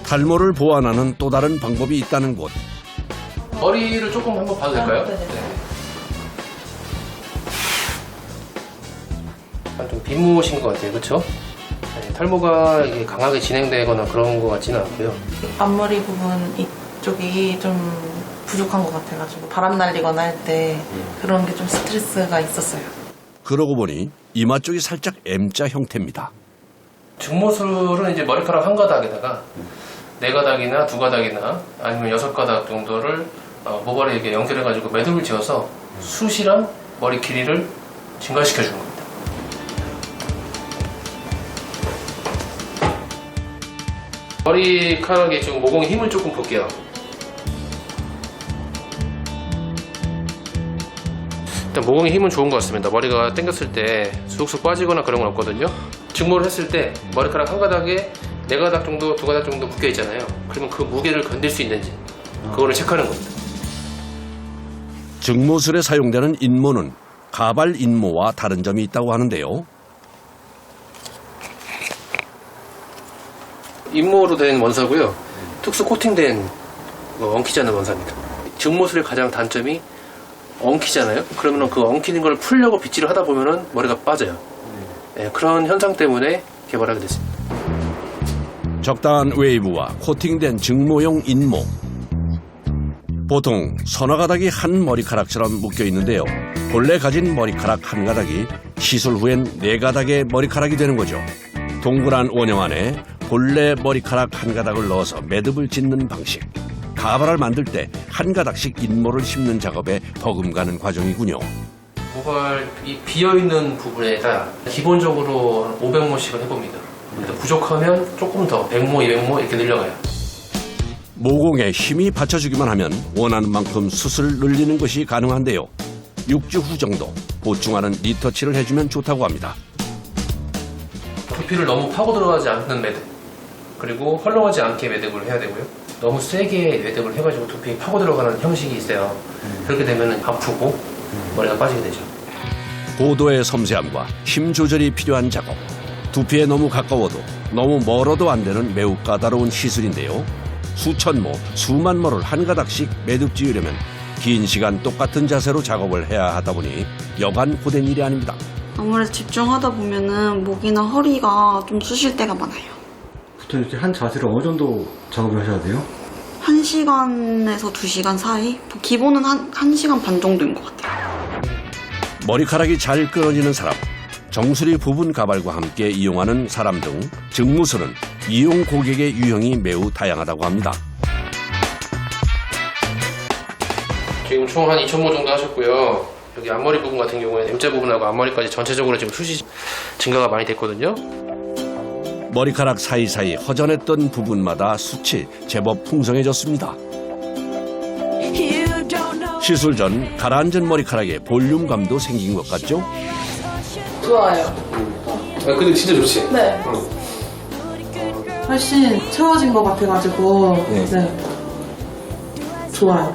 탈모를 보완하는 또 다른 방법이 있다는 곳. 머리를 조금 한번 봐도 될까요? 네. 좀 빈무신 것 같아요, 그렇죠? 네, 탈모가 이게 강하게 진행되거나 그런 것 같지는 않고요. 앞머리 부분 이쪽이 좀 부족한 것 같아가지고 바람 날리거나 할 때 그런 게 좀 스트레스가 있었어요. 그러고 보니 이마 쪽이 살짝 M자 형태입니다. 증모술은 이제 머리카락 한 가닥에다가 네 가닥이나 두 가닥이나 아니면 여섯 가닥 정도를 모발에 이렇게 연결해가지고 매듭을 지어서 숱이랑 머리 길이를 증가시켜 주는 겁니다. 머리카락에 지금 모공에 힘을 조금 볼게요. 일단 모공에 힘은 좋은 것 같습니다. 머리가 당겼을 때 쑥쑥 빠지거나 그런 건 없거든요. 증모를 했을 때 머리카락 한 가닥에 네 가닥 정도, 두 가닥 정도 묶여 있잖아요. 그러면 그 무게를 건들 수 있는지 그거를 체크하는 겁니다. 증모술에 사용되는 인모는 가발 인모와 다른 점이 있다고 하는데요. 인모로 된 원사고요. 특수 코팅된 엉키지 않는 원사입니다. 증모술의 가장 단점이 엉키잖아요. 그러면 그 엉키는 걸 풀려고 빗질을 하다 보면은 머리가 빠져요. 네, 그런 현상 때문에 개발하게 됐습니다. 적당한 웨이브와 코팅된 증모용 인모. 보통 서너 가닥이 한 머리카락처럼 묶여 있는데요. 본래 가진 머리카락 한 가닥이 시술 후엔 네 가닥의 머리카락이 되는 거죠. 동그란 원형 안에 본래 머리카락 한 가닥을 넣어서 매듭을 짓는 방식. 가발을 만들 때 한 가닥씩 인모를 심는 작업에 버금가는 과정이군요. 모발 이 비어있는 부분에다 기본적으로 한 500모씩을 해봅니다. 부족하면 조금 더 100모, 200모 이렇게 늘려가요. 모공에 힘이 받쳐주기만 하면 원하는 만큼 숱을 늘리는 것이 가능한데요. 6주 후 정도 보충하는 리터치를 해주면 좋다고 합니다. 두피를 너무 파고 들어가지 않는 매듭, 그리고 헐렁하지 않게 매듭을 해야 되고요. 너무 세게 매듭을 해가지고 두피에 파고 들어가는 형식이 있어요. 그렇게 되면 아프고 머리가 빠지게 되죠. 고도의 섬세함과 힘 조절이 필요한 작업. 두피에 너무 가까워도 너무 멀어도 안 되는 매우 까다로운 시술인데요. 수천 모, 수만 모를 한 가닥씩 매듭 지으려면 긴 시간 똑같은 자세로 작업을 해야 하다 보니 여간 고된 일이 아닙니다. 아무래도 집중하다 보면은 목이나 허리가 좀 쑤실 때가 많아요. 보통 이렇게 한 자세를 어느 정도 작업을 하셔야 돼요? 1시간에서 2시간 사이? 기본은 한 1시간 반 정도인 것 같아요. 머리카락이 잘 끊어지는 사람, 정수리 부분 가발과 함께 이용하는 사람 등 증무술은 이용 고객의 유형이 매우 다양하다고 합니다. 지금 총 한 2,000모 정도 하셨고요. 여기 앞머리 부분 같은 경우에는 M자 부분하고 앞머리까지 전체적으로 지금 숱이 증가가 많이 됐거든요. 머리카락 사이사이 허전했던 부분마다 숱이 제법 풍성해졌습니다. 시술 전 가라앉은 머리카락에 볼륨감도 생긴 것 같죠? 좋아요. 근데 진짜 좋지? 네. 훨씬 채워진 것 같아가지고 네. 좋아요.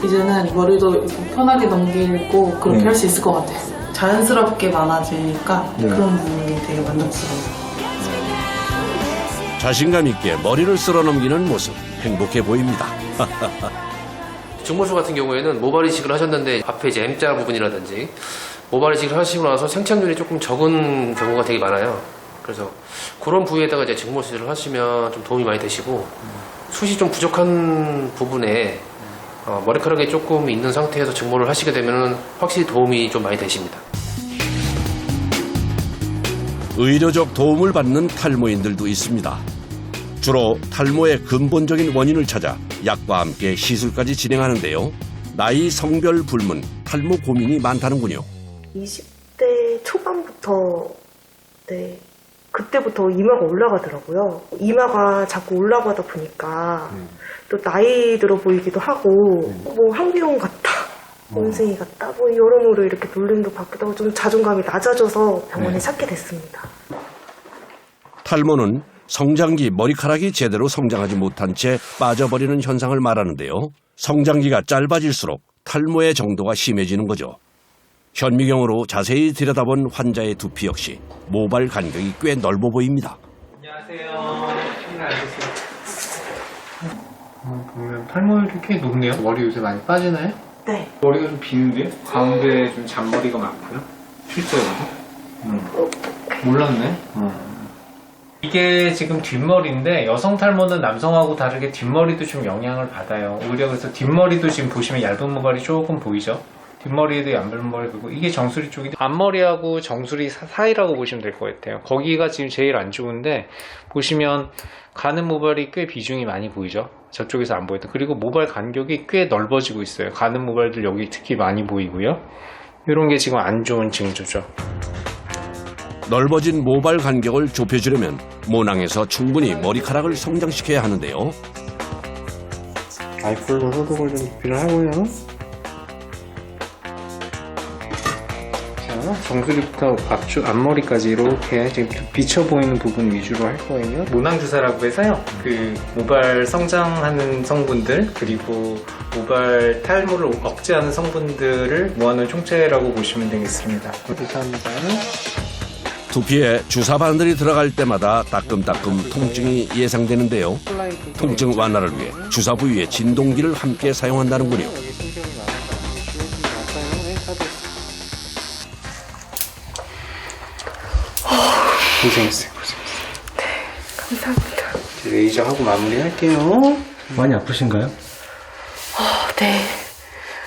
이제는 머리도 이렇게 편하게 넘기고 그렇게 할 수 있을 것 같아요. 자연스럽게 많아지니까 그런 부분이 되게 만족스러워요. 자신감 있게 머리를 쓸어 넘기는 모습 행복해 보입니다. 증모술 같은 경우에는 모발 이식을 하셨는데 앞에 이제 M자 부분이라든지 모발 이식을 하시고 나서 생착률이 조금 적은 경우가 되게 많아요. 그래서 그런 부위에다가 이제 증모술을 하시면 좀 도움이 많이 되시고 숱이 좀 부족한 부분에 머리카락이 조금 있는 상태에서 증모를 하시게 되면 확실히 도움이 좀 많이 되십니다. 의료적 도움을 받는 탈모인들도 있습니다. 주로 탈모의 근본적인 원인을 찾아 약과 함께 시술까지 진행하는데요. 나이, 성별 불문, 탈모 고민이 많다는군요. 20대 초반부터 그때부터 이마가 올라가더라고요. 이마가 자꾸 올라가다 보니까 또 나이 들어 보이기도 하고 뭐 한비용 같다, 원숭이 같다, 뭐 여러모로 이렇게 놀림도 받기도 하고 좀 자존감이 낮아져서 병원에 찾게 됐습니다. 탈모는 성장기 머리카락이 제대로 성장하지 못한 채 빠져버리는 현상을 말하는데요. 성장기가 짧아질수록 탈모의 정도가 심해지는 거죠. 현미경으로 자세히 들여다본 환자의 두피 역시 모발 간격이 꽤 넓어 보입니다. 안녕하세요. 보면 탈모율이 꽤 높네요. 머리 요새 많이 빠지나요? 네. 머리가 좀 비는데? 가운데 좀 잔머리가 많고요. 실제로도? 몰랐네. 이게 지금 뒷머리인데 여성 탈모는 남성하고 다르게 뒷머리도 좀 영향을 받아요. 오히려 그래서 뒷머리도 지금 보시면 얇은 모발이 조금 보이죠? 뒷머리에도 얇은 모발이 보이고 이게 정수리 쪽인데 앞머리하고 정수리 사이라고 보시면 될 것 같아요. 거기가 지금 제일 안 좋은데 보시면 가는 모발이 꽤 비중이 많이 보이죠? 저쪽에서 안 보였던. 그리고 모발 간격이 꽤 넓어지고 있어요. 가는 모발들 여기 특히 많이 보이고요. 이런 게 지금 안 좋은 징조죠. 넓어진 모발 간격을 좁혀주려면 모낭에서 충분히 머리카락을 성장시켜야 하는데요. 아이폴로 소독을 좀 필요하고요. 자, 정수리부터 앞머리까지 이렇게 지금 비쳐 보이는 부분 위주로 할 거예요. 모낭주사라고 해서요. 그 모발 성장하는 성분들 그리고 모발 탈모를 억제하는 성분들을 모아놓은 총체라고 보시면 되겠습니다. 감사합니다. 두피에 주사 바늘이 들어갈 때마다 따끔따끔 통증이 예상되는데요. 통증 완화를 위해 주사 부위에 진동기를 함께 사용한다는군요. 고생했어요. 네, 감사합니다. 레이저 하고 마무리할게요. 많이 아프신가요? 네.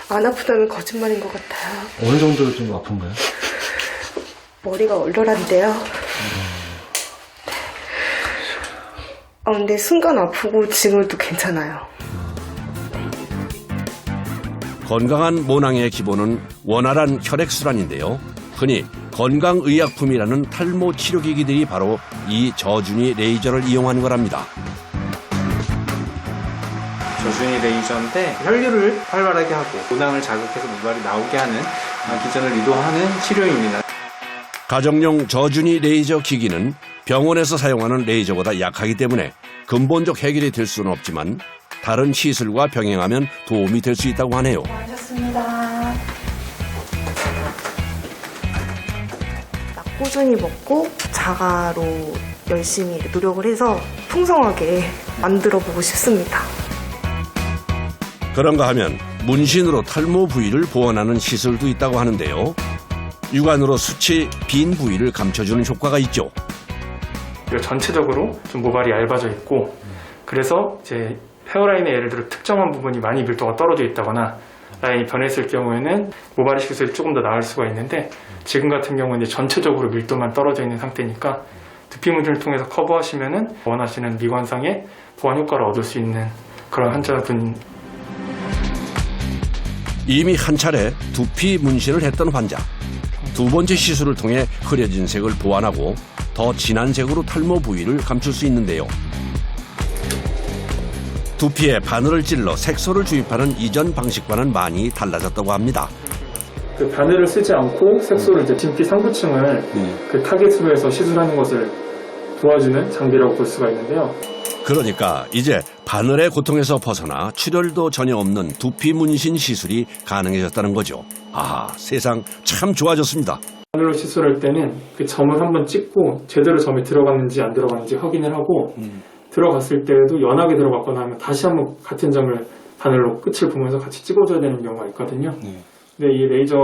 안 아프다면 거짓말인 것 같아요. 어느 정도 좀 아픈가요? 머리가 얼얼한데요. 근데 순간 아프고 지금도 괜찮아요. 건강한 모낭의 기본은 원활한 혈액순환인데요. 흔히 건강의약품이라는 탈모 치료기기들이 바로 이 저준위 레이저를 이용한 거랍니다. 저준위 레이저인데 혈류를 활발하게 하고 모낭을 자극해서 모발이 나오게 하는 기전을 유도하는 치료입니다. 가정용 저준위 레이저 기기는 병원에서 사용하는 레이저보다 약하기 때문에 근본적 해결이 될 수는 없지만 다른 시술과 병행하면 도움이 될 수 있다고 하네요. 수고하셨습니다. 꾸준히 먹고 자가로 열심히 노력을 해서 풍성하게 만들어 보고 싶습니다. 그런가 하면 문신으로 탈모 부위를 보완하는 시술도 있다고 하는데요. 육안으로 수치 빈 부위를 감춰주는 효과가 있죠. 전체적으로 좀 모발이 얇아져 있고 그래서 이제 헤어라인에 예를 들어 특정한 부분이 많이 밀도가 떨어져 있다거나 라인이 변했을 경우에는 모발 시술이 조금 더 나을 수가 있는데 지금 같은 경우는 이제 전체적으로 밀도만 떨어져 있는 상태니까 두피 문신을 통해서 커버하시면은 원하시는 미관상의 보완 효과를 얻을 수 있는 그런 환자분. 이미 한 차례 두피 문신을 했던 환자. 두 번째 시술을 통해 흐려진 색을 보완하고 더 진한 색으로 탈모 부위를 감출 수 있는데요. 두피에 바늘을 찔러 색소를 주입하는 이전 방식과는 많이 달라졌다고 합니다. 그 바늘을 쓰지 않고 색소를 이제 진피 상부층을 그 타겟으로 해서 시술하는 것을 도와주는 장비라고 볼 수가 있는데요. 그러니까 이제 바늘의 고통에서 벗어나 출혈도 전혀 없는 두피 문신 시술이 가능해졌다는 거죠. 아, 세상 참 좋아졌습니다. 바늘로 시술할 때는 그 점을 한번 찍고 제대로 점이 들어갔는지 안 들어갔는지 확인을 하고 들어갔을 때에도 연하게 들어갔거나 하면 다시 한번 같은 점을 바늘로 끝을 보면서 같이 찍어줘야 되는 경우가 있거든요. 근데 이 레이저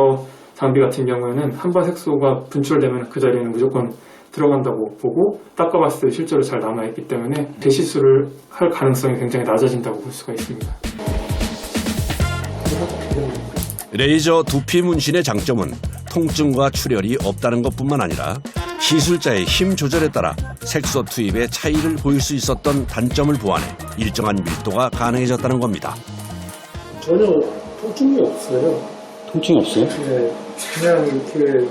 장비 같은 경우에는 한 번 색소가 분출되면 그 자리에는 무조건 들어간다고 보고 닦아봤을 때 실제로 잘 남아있기 때문에 재시술을 할 가능성이 굉장히 낮아진다고 볼 수가 있습니다. 레이저 두피 문신의 장점은 통증과 출혈이 없다는 것뿐만 아니라 시술자의 힘 조절에 따라 색소 투입의 차이를 보일 수 있었던 단점을 보완해 일정한 밀도가 가능해졌다는 겁니다. 전혀 통증이 없어요. 통증이 없어요? 네, 그냥 이렇게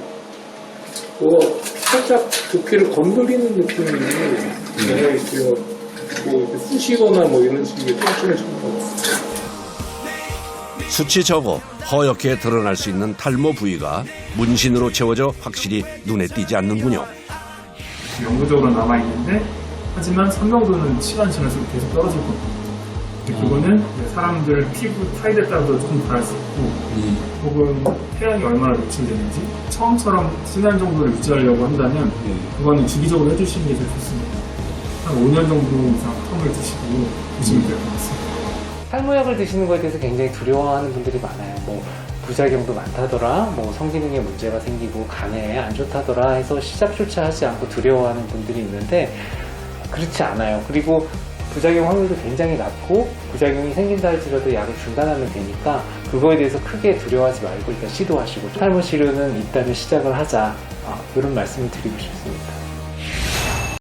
뭐가 살짝 두피를 건드리는 느낌이 내가 있어요. 뭐 이렇게 쑤시거나 뭐 이런 식의 통증을 주는 거. 수치 적어 허옇게 드러날 수 있는 탈모 부위가 문신으로 채워져 확실히 눈에 띄지 않는군요. 영구적으로 남아있는데 하지만 선명도는 시간 지날수록 계속 떨어질 겁니다. 그거는 사람들 피부 타입에 따라서 조금 다를 수 있고 혹은 태양이 얼마나 노출되는지 처음처럼 진한 정도를 유지하려고 한다면 그거는 주기적으로 해주시는 게 제일 좋습니다. 한 5년 정도 이상 텀을 두시고 보시면 될 것 같습니다. 탈모약을 드시는 거에 대해서 굉장히 두려워하는 분들이 많아요. 뭐 부작용도 많다더라, 뭐 성기능에 문제가 생기고 간에 안 좋다더라 해서 시작조차 하지 않고 두려워하는 분들이 있는데 그렇지 않아요. 그리고 부작용 확률도 굉장히 낮고 부작용이 생긴다 할지라도 약을 중단하면 되니까 그거에 대해서 크게 두려워하지 말고 일단 시도하시고 탈모 치료는 일단은 시작을 하자, 이런 말씀을 드리고 싶습니다.